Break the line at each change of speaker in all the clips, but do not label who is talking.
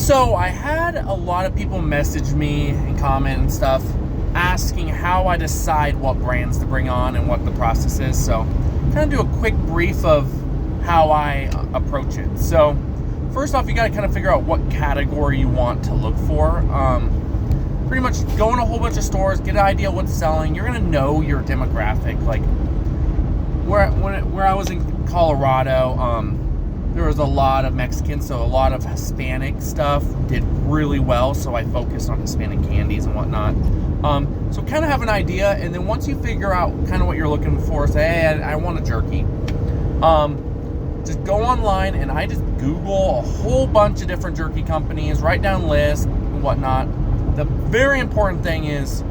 So I had a lot of people message me and comment and stuff asking how I decide what brands to bring on and what the process is. So kind of do a quick brief of how I approach it. So first off, you got to kind of figure out what category you want to look for. Pretty much go in a whole bunch of stores, get an idea of what's selling. You're going to know your demographic. Like where I was in Colorado, there was a lot of Mexicans, so a lot of Hispanic stuff did really well, so I focused on Hispanic candies and whatnot. So kind of have an idea, and then once you figure out kind of what you're looking for, say, hey, I want a jerky. Just go online, and I just Google a whole bunch of different jerky companies, write down lists and whatnot. The very important thing is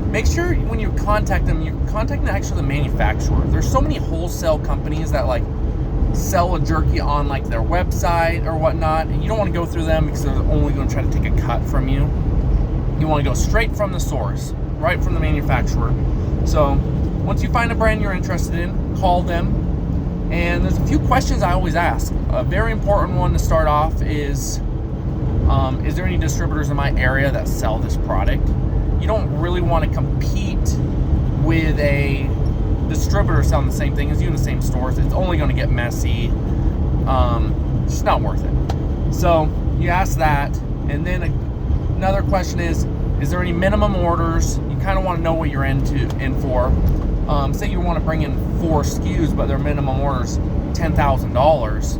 make sure when you contact them, you're contacting actually the manufacturer. There's so many wholesale companies that like sell a jerky on like their website or whatnot, and you don't want to go through them because they're only going to try to take a cut from you. You want to go straight from the source, right from the manufacturer. So once you find a brand you're interested in, call them. And there's a few questions I always ask. A very important one to start off is there any distributors in my area that sell this product? You don't really want to compete with a distributor selling the same thing as you in the same stores. It's only going to get messy. It's just not worth it. So you ask that, and then another question is there any minimum orders? You kind of want to know what you're in for. Say you want to bring in 4 SKUs, but their minimum orders $10,000.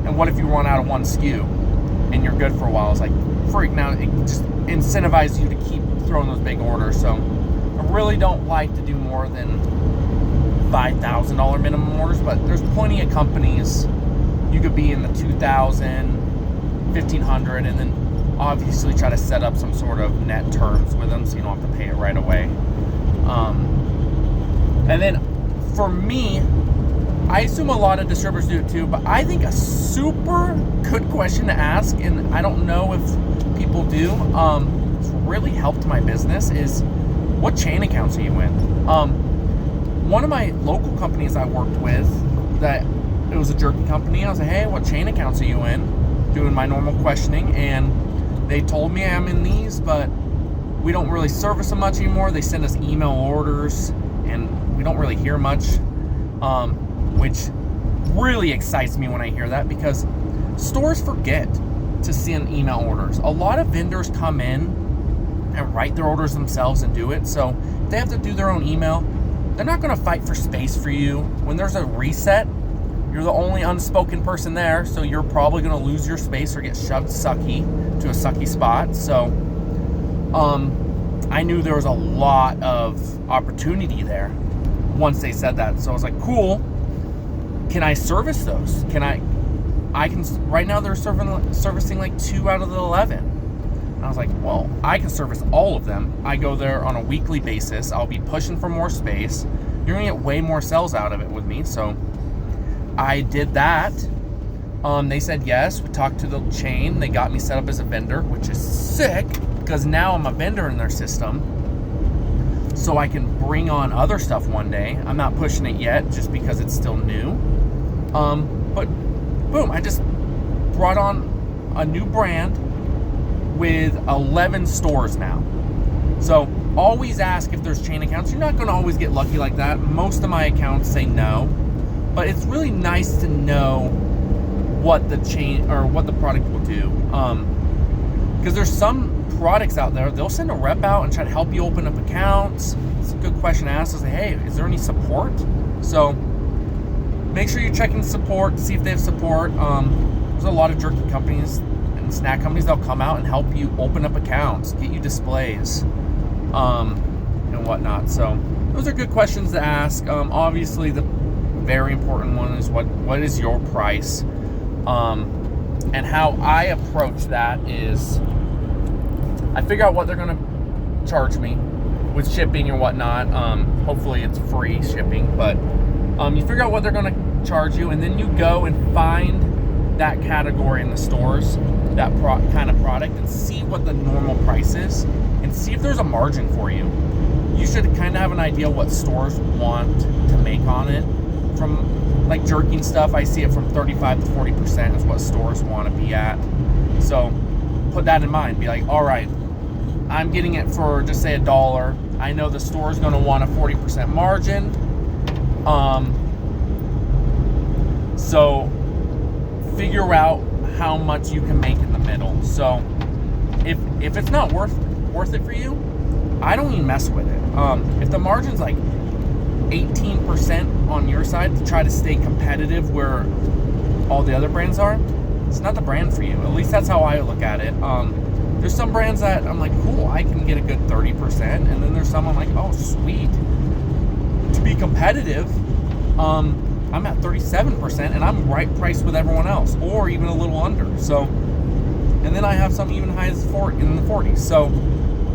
And what if you run out of 1 SKU and you're good for a while? It's like freak. Now it just incentivizes you to keep throwing those big orders. So I really don't like to do more than $5,000 minimum orders, but there's plenty of companies you could be in the $2,000, $1,500, and then obviously try to set up some sort of net terms with them so you don't have to pay it right away. And then for me, I assume a lot of distributors do it too, but I think a super good question to ask, and I don't know if people do, it's really helped my business, is what chain accounts are you in? One of my local companies I worked with, that it was a jerky company, I was like, hey, what chain accounts are you in? Doing my normal questioning, and they told me I'm in these, but we don't really service them much anymore. They send us email orders, and we don't really hear much, which really excites me when I hear that, because stores forget to send email orders. A lot of vendors come in and write their orders themselves and do it, so they have to do their own email. They're not going to fight for space for you. When there's a reset, you're the only unspoken person there, so you're probably going to lose your space or get shoved to a sucky spot. So I knew there was a lot of opportunity there once they said that. So I was like, cool, can I service those? I can, right now they're servicing like 2 out of the 11. And I was like, well, I can service all of them. I go there on a weekly basis. I'll be pushing for more space. You're gonna get way more sales out of it with me. So I did that. They said yes. We talked to the chain. They got me set up as a vendor, which is sick, because now I'm a vendor in their system. So I can bring on other stuff one day. I'm not pushing it yet just because it's still new. But boom, I just brought on a new brand with 11 stores now. So always ask if there's chain accounts. You're not going to always get lucky like that. Most of my accounts say no, but it's really nice to know what the chain or what the product will do. Because there's some products out there, they'll send a rep out and try to help you open up accounts. It's a good question to ask. Is like, hey, is there any support? So make sure you're checking support to see if they have support. There's a lot of jerky companies and snack companies that'll come out and help you open up accounts, get you displays, and whatnot. So those are good questions to ask. Obviously, the very important one is what is your price? And how I approach that is I figure out what they're going to charge me with shipping and whatnot. Hopefully it's free shipping, but you figure out what they're going to charge you, and then you go and find that category in the stores, that kind of product, and see what the normal price is, and see if there's a margin for you. You should kind of have an idea what stores want to make on it. From like jerky and stuff, I see it from 35 to 40% is what stores want to be at. So put that in mind. Be like, all right, I'm getting it for just say $1. I know the store's going to want a 40% margin. So figure out how much you can make in the middle. So if it's not worth it for you, I don't even mess with it. If the margin's like 18% on your side to try to stay competitive where all the other brands are, it's not the brand for you. At least that's how I look at it. There's some brands that I'm like, cool, I can get a good 30%, and then there's some I'm like, oh, sweet. To be competitive, I'm at 37%, and I'm right priced with everyone else, or even a little under. So, and then I have some even high as in the 40s. So,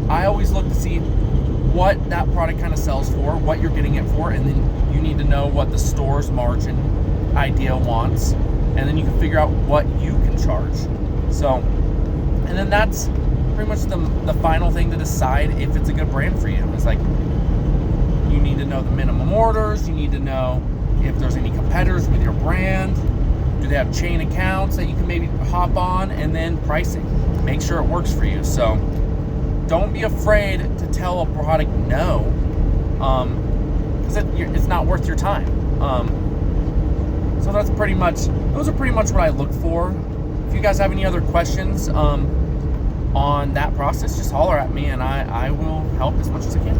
I always look to see what that product kind of sells for, what you're getting it for, and then you need to know what the store's margin idea wants, and then you can figure out what you can charge. So, and then that's pretty much the final thing to decide if it's a good brand for you. It's like, you need to know the minimum orders, you need to know if there's any competitors with your brand, do they have chain accounts that you can maybe hop on, and then pricing. Make sure it works for you. So don't be afraid to tell a product no, because it's not worth your time. So those are pretty much what I look for. If you guys have any other questions on that process, just holler at me and I will help as much as I can.